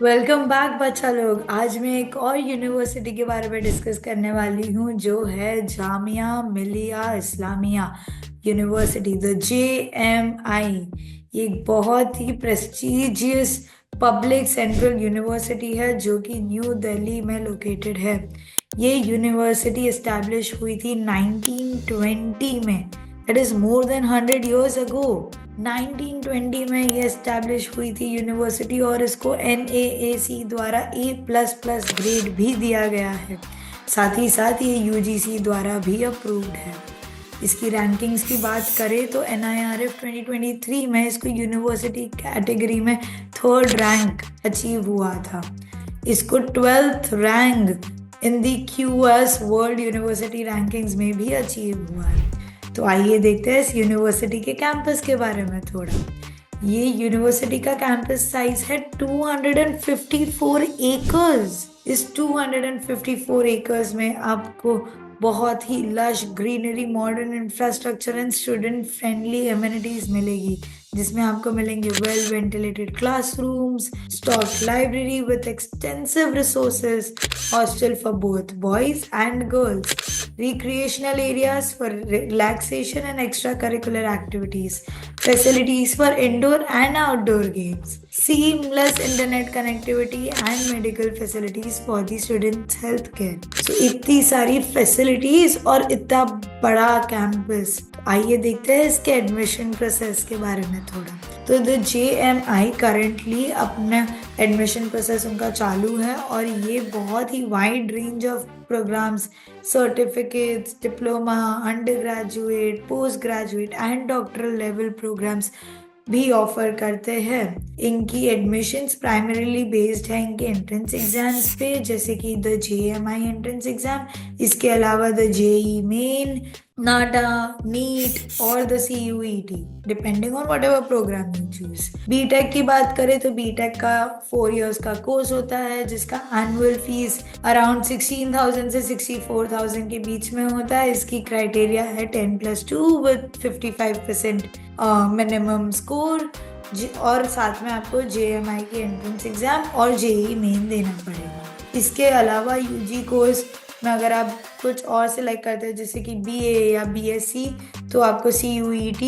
Welcome back बच्चा लोग। आज मैं एक और यूनिवर्सिटी के बारे में डिस्कस करने वाली हूँ जो है Jamia Millia Islamia university, the JMI। ये एक बहुत ही प्रेस्टिजियस पब्लिक सेंट्रल यूनिवर्सिटी है जो कि न्यू दिल्ली में लोकेटेड है। ये यूनिवर्सिटी एस्टैब्लिश हुई थी 1920 में। That is more than 100 years अगो। 1920 में ये एस्टैब्लिश हुई थी यूनिवर्सिटी और इसको NAAC द्वारा A++ ग्रेड भी दिया गया है। साथ ही साथ ये UGC द्वारा भी अप्रूव्ड है। इसकी रैंकिंग्स की बात करें तो NIRF 2023 में इसको यूनिवर्सिटी कैटेगरी में थर्ड रैंक अचीव हुआ था। इसको 12th rank in the QS world university rankings में भी अचीव हुआ है। तो आइए देखते हैं इस यूनिवर्सिटी के कैंपस के बारे में थोड़ा। ये यूनिवर्सिटी का कैंपस साइज है 254 एकर्स। इस 254 एकर्स में आपको बहुत ही lush greenery, modern infrastructure and student friendly amenities मिलेगी, जिसमें आपको मिलेंगे well ventilated classrooms, stock library with extensive resources, hostel for both boys and girls, recreational areas for relaxation and extracurricular activities, facilities for indoor and outdoor games, seamless internet connectivity and medical facilities for the students' health care. So इतनी सारी facilities और इतना बड़ा campus. आइए देखते हैं इसके admission process के बारे में थोड़ा। तो द JMI करेंटली अपना एडमिशन प्रोसेस उनका चालू है और ये बहुत ही wide range of programmes, certificates, diploma, undergraduate, postgraduate and doctoral level programmes भी ऑफर करते हैं। इनकी एडमिशन्स प्राइमरीली बेस्ड है इनके एंट्रेंस एग्जाम्स पे, जैसे कि द JMI एंट्रेंस एग्जाम, इसके अलावा the JEE main, NATA, NEET और the CUET, depending on whatever programme you choose. BTech की बात करें तो बीटेक का 4 years का कोर्स होता है, जिसका एनुअल फीस अराउंड 16,000 से 64,000 के बीच में होता है। इसकी क्राइटेरिया है 10+2 विद 55% मिनिमम स्कोर, और साथ में आपको JMI की एंट्रेंस एग्जाम और JEE मेन देना पड़ेगा। इसके अलावा UG कोर्स में अगर आप कुछ और सिलेक्ट करते हैं, जैसे कि BA या BSc, तो आपको CUET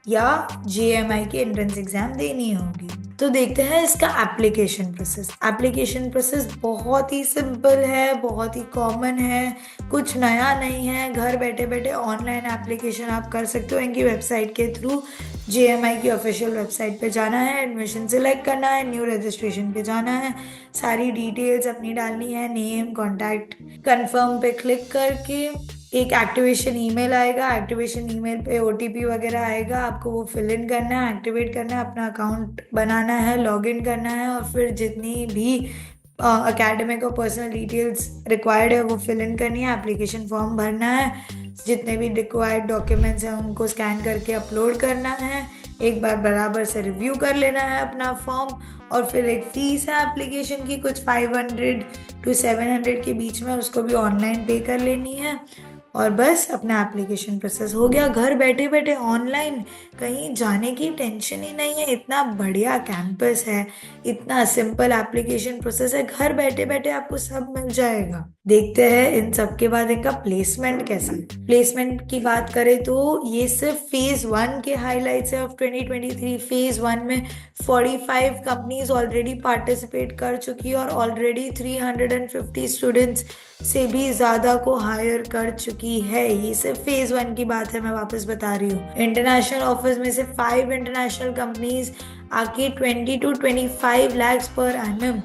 या JMI की एंट्रेंस एग्जाम देनी होगी। तो देखते हैं इसका एप्लीकेशन प्रोसेस। एप्लीकेशन प्रोसेस बहुत ही सिंपल है, बहुत ही कॉमन है, कुछ नया नहीं है। घर बैठे बैठे ऑनलाइन एप्लीकेशन आप कर सकते हो इनकी वेबसाइट के थ्रू। JMI की ऑफिशियल वेबसाइट पे जाना है, एडमिशन सिलेक्ट करना है, न्यू रजिस्ट्रेशन पे जाना है, सारी डिटेल्स अपनी डालनी है, नेम, कॉन्टैक्ट, कंफर्म पे क्लिक करके एक एक्टिवेशन ईमेल आएगा। एक्टिवेशन ईमेल पे OTP वगैरह आएगा, आपको वो फिल इन करना है, एक्टिवेट करना है, अपना अकाउंट बनाना है, लॉग इन करना है, और फिर जितनी भी अकेडमिक और पर्सनल डिटेल्स रिक्वायर्ड है वो फिल इन करनी है। एप्लीकेशन फॉर्म भरना है, जितने भी रिक्वायर्ड डॉक्यूमेंट्स हैं उनको स्कैन करके अपलोड करना है, एक बार बराबर से रिव्यू कर लेना है अपना फॉर्म, और फिर एक फीस है एप्लीकेशन की कुछ 500 to 700 के बीच में, उसको भी ऑनलाइन पे कर लेनी है। और बस अपना एप्लीकेशन प्रोसेस हो गया, घर बैठे बैठे ऑनलाइन, कहीं जाने की टेंशन ही नहीं है। इतना बढ़िया कैंपस है, इतना सिंपल एप्लीकेशन प्रोसेस है, घर बैठे बैठे आपको सब मिल जाएगा। देखते हैं इन सब के बाद इनका प्लेसमेंट कैसा है। प्लेसमेंट की बात करें तो ये सिर्फ फेज 1 के हाईलाइट्स है ऑफ 2023। फेज 1 में 45 कंपनीज ऑलरेडी पार्टिसिपेट कर चुकी है और ऑलरेडी 350 स्टूडेंट्स से भी ज्यादा को हायर कर चुकी है। ये सिर्फ फेज 1 की बात है, मैं वापस बता रही हूँ। इंटरनेशनल ऑफर्स में से 5 इंटरनेशनल कंपनीज आके 20 to 25 lakhs पर एनम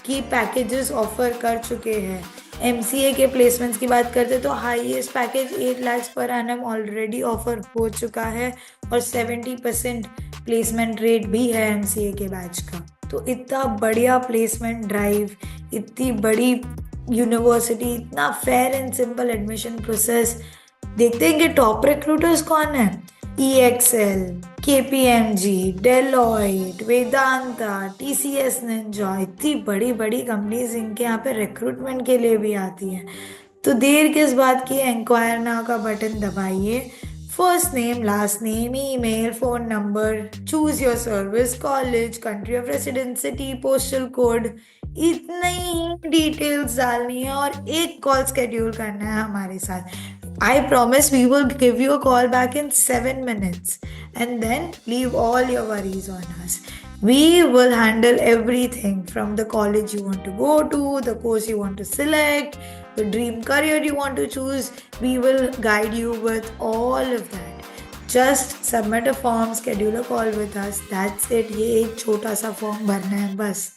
की पैकेजेस ऑफर कर चुके हैं। MCA के प्लेसमेंट्स की बात करते तो highest package 8 lakhs per annum already offer हो चुका है और 70% प्लेसमेंट रेट भी है MCA के बैच का। तो इतना बढ़िया प्लेसमेंट ड्राइव, इतनी बड़ी यूनिवर्सिटी, इतना fair and simple admission process. देखते हैं कि टॉप रिक्रूटर्स कौन है। EXL, KPMG, Deloitte, Vedanta, TCS Ninja, इतनी बड़ी बड़ी कंपनीज इनके यहाँ पे रिक्रूटमेंट के लिए भी आती हैं। तो देर किस बात की, इंक्वायर नाउ का बटन दबाइए, First name, last name, email, phone number, choose your service, college, country of residence, city, postal code. इतनी ही डिटेल्स डालनी है और एक कॉल स्केड्यूल करना है हमारे साथ. I promise we will give you a call back in 7 minutes and then leave all your worries on us. We will handle everything from the college you want to go to, the course you want to select, the dream career you want to choose. We will guide you with all of that. Just submit a form, schedule a call with us. That's it. ये एक छोटा सा form भरना है बस.